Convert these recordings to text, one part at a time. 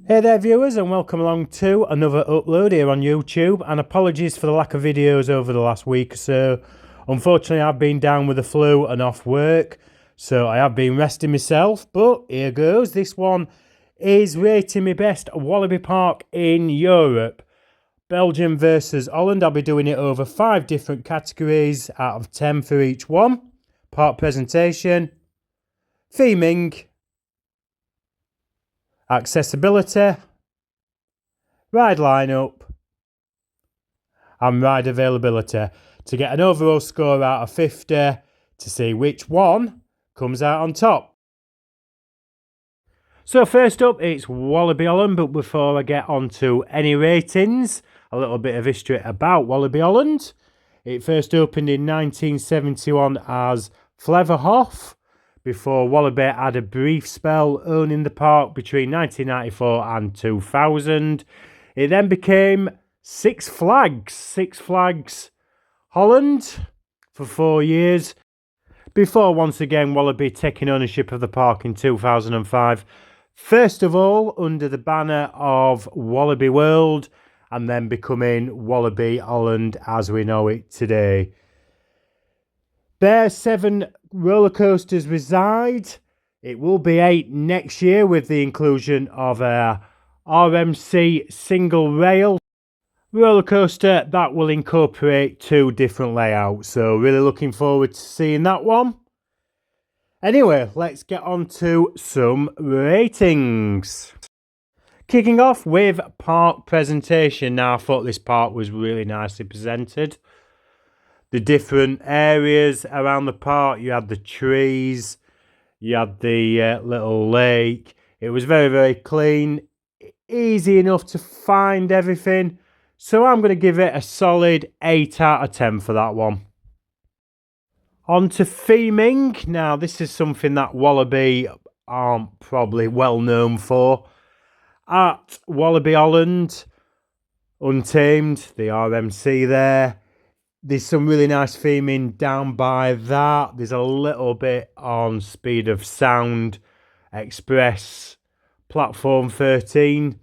Hey there viewers, and welcome along to another upload here on YouTube, and apologies for the lack of videos over the last week or so. Unfortunately, I've been down with the flu and off work, so I have been resting myself, but here goes. This one is rating me best Walibi Park in Europe. Belgium versus Holland. I'll be doing it over 5 different categories out of 10 for each one. Park presentation, theming, accessibility, ride lineup, and ride availability to get an overall score out of 50 to see which one comes out on top. So first up, it's Walibi Holland, but before I get on to any ratings, a little bit of history about Walibi Holland. It first opened in 1971 as Fleverhof, before Walibi had a brief spell owning the park between 1994 and 2000. It then became Six Flags Holland for 4 years, before once again Walibi taking ownership of the park in 2005. First of all under the banner of Walibi World, and then becoming Walibi Holland as we know it today. There 7 roller coasters reside. It will be 8 next year with the inclusion of a RMC single rail roller coaster that will incorporate 2 different layouts. So really looking forward to seeing that one. Anyway, let's get on to some ratings. Kicking off with park presentation. Now I thought this park was really nicely presented. The different areas around the park, you had the trees, you had the little lake. It was very, very clean, easy enough to find everything. So I'm going to give it a solid 8 out of 10 for that one. On to theming. Now this is something that Walibi aren't probably well known for. At Walibi Holland, Untamed, the RMC there. There's some really nice theming down by that. There's a little bit on Speed of Sound Express Platform 13.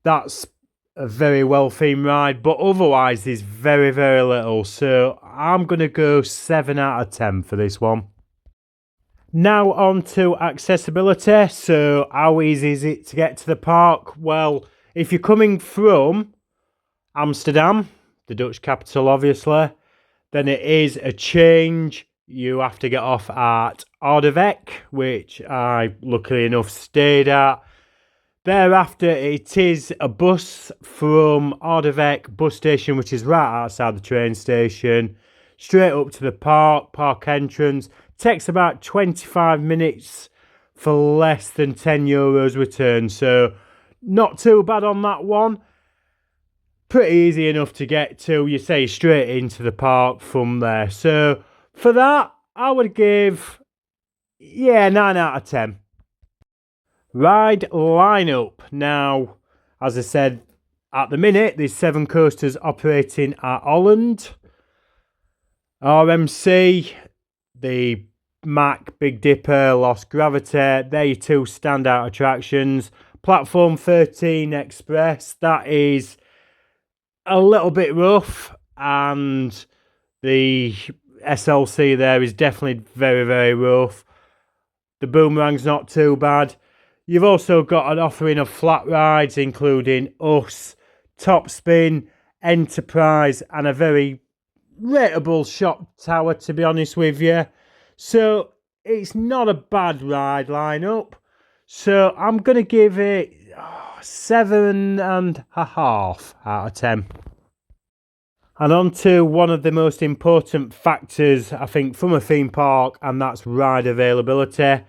That's a very well themed ride, but otherwise there's very, very little. So I'm going to go 7 out of 10 for this one. Now on to accessibility. So how easy is it to get to the park? Well, if you're coming from Amsterdam, the Dutch capital obviously, then it is a change. You have to get off at Harderwijk, which I luckily enough stayed at. Thereafter it is a bus from Harderwijk bus station, which is right outside the train station, straight up to the park entrance. Takes about 25 minutes for less than €10 return, so not too bad on that one. Pretty easy enough to get to. You say straight into the park from there. So for that, I would give, 9 out of 10. Ride lineup. Now, as I said, at the minute, there's 7 coasters operating at Holland. RMC, the Mac, Big Dipper, Lost Gravity, they're your 2 standout attractions. Platform 13 Express, that is a little bit rough, and the SLC there is definitely very, very rough. The Boomerang's not too bad. You've also got an offering of flat rides, including Us, Top Spin, Enterprise, and a very rateable shop tower, to be honest with you. So it's not a bad ride lineup. So I'm going to give it 7.5 out of 10. And on to one of the most important factors, I think, from a theme park, and that's ride availability,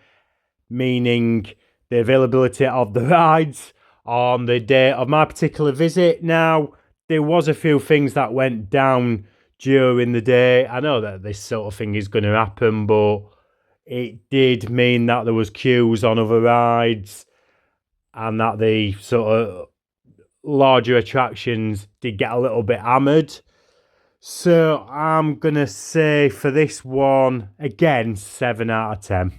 meaning the availability of the rides on the day of my particular visit. Now, there was a few things that went down during the day. I know that this sort of thing is going to happen, but it did mean that there was queues on other rides, and that the sort of larger attractions did get a little bit hammered. So I'm going to say for this one, again, 7 out of 10.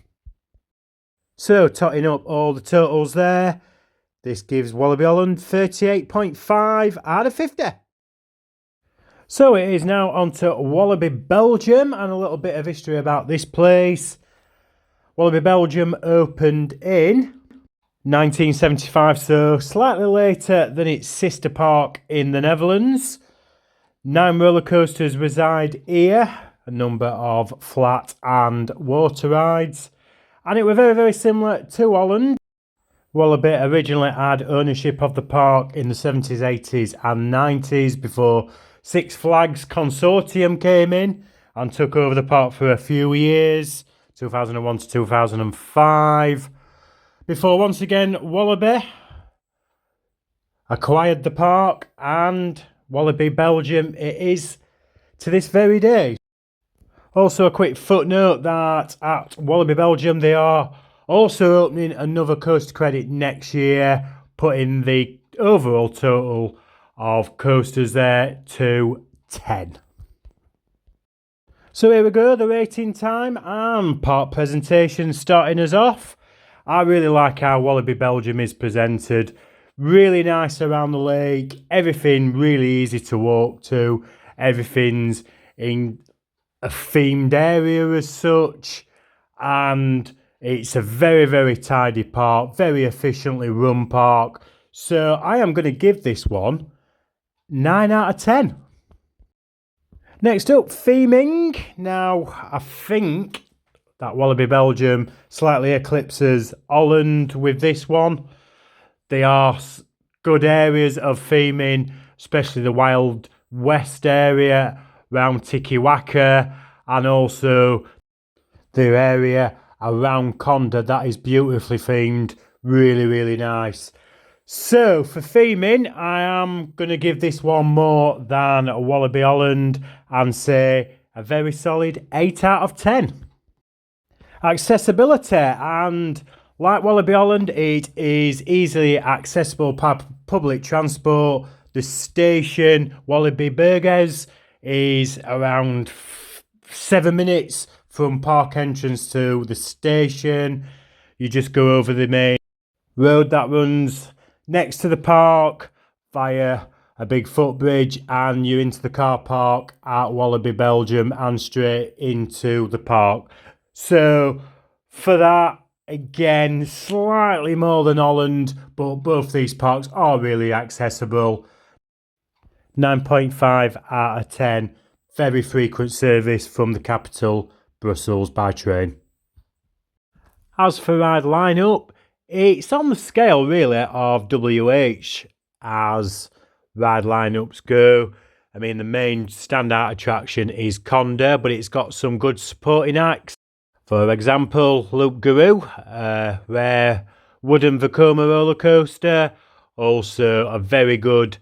So totting up all the totals there, This gives Walibi Holland 38.5 out of 50. So it is now on to Walibi Belgium and a little bit of history about this place. Walibi Belgium opened in 1975, so slightly later than its sister park in the Netherlands. 9 roller coasters reside here, a number of flat and water rides, and it was very, very similar to Holland. Walibi originally had ownership of the park in the 70s, 80s and 90s before Six Flags Consortium came in and took over the park for a few years, 2001 to 2005, before once again Walibi acquired the park, and Walibi Belgium it is to this very day. Also a quick footnote that at Walibi Belgium they are also opening another coaster credit next year, putting the overall total of coasters there to 10. So here we go, the rating time and park presentation starting us off. I really like how Walibi Belgium is presented. Really nice around the lake, everything really easy to walk to, everything's in a themed area as such, and it's a very, very tidy park, very efficiently run park. So I am going to give this one 9 out of 10. Next up, theming. Now, I think that Walibi Belgium slightly eclipses Holland with this one. They are good areas of theming, especially the Wild West area around Tiki Waka, and also the area around Conda. That is beautifully themed, really, really nice. So for theming, I am going to give this one more than Walibi Holland and say a very solid 8 out of 10. Accessibility, and like Walibi Holland, it is easily accessible by public transport. The station, Walibi Burgers, is around 7 minutes from park entrance to the station. You just go over the main road that runs next to the park via a big footbridge, and you're into the car park at Walibi Belgium and straight into the park. So for that, again, slightly more than Holland, but both these parks are really accessible. 9.5 out of 10. Very frequent service from the capital, Brussels, by train. As for ride lineup, it's on the scale really of WH as ride lineups go. I mean, the main standout attraction is Conda, but it's got some good supporting acts. For example, Loop Guru, rare wooden Vekoma roller coaster. Also a very good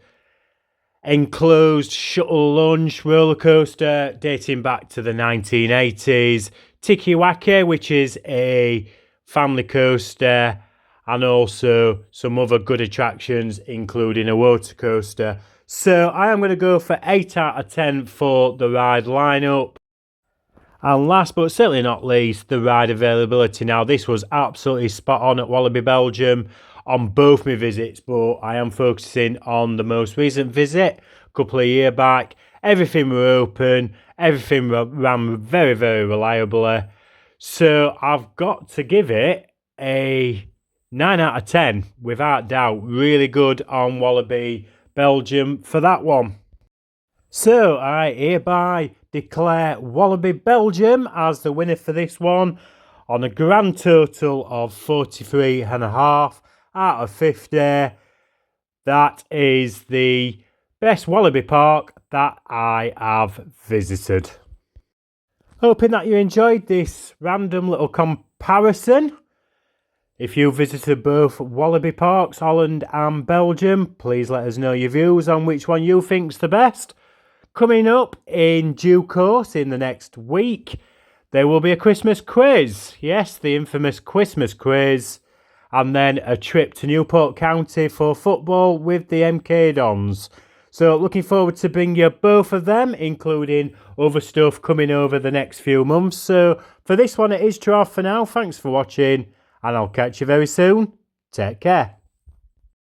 enclosed shuttle launch roller coaster dating back to the 1980s. Tiki Waka, which is a family coaster, and also some other good attractions, including a water coaster. So I am going to go for 8 out of 10 for the ride lineup. And last but certainly not least, the ride availability. Now, this was absolutely spot on at Walibi Belgium on both my visits, but I am focusing on the most recent visit, a couple of years back. Everything were open, everything ran very, very reliably. So I've got to give it a 9 out of 10, without doubt. Really good on Walibi Belgium for that one. So I hereby declare Walibi Belgium as the winner for this one on a grand total of 43.5 out of 50. That is the best Walibi park that I have visited. Hoping that you enjoyed this random little comparison. If you visited both Walibi parks, Holland and Belgium, please let us know your views on which one you think's the best. Coming up in due course in the next week, there will be a Christmas quiz. Yes, the infamous Christmas quiz. And then a trip to Newport County for football with the MK Dons. So looking forward to bring you both of them, including other stuff coming over the next few months. So for this one, it is 12 for now. Thanks for watching, and I'll catch you very soon. Take care.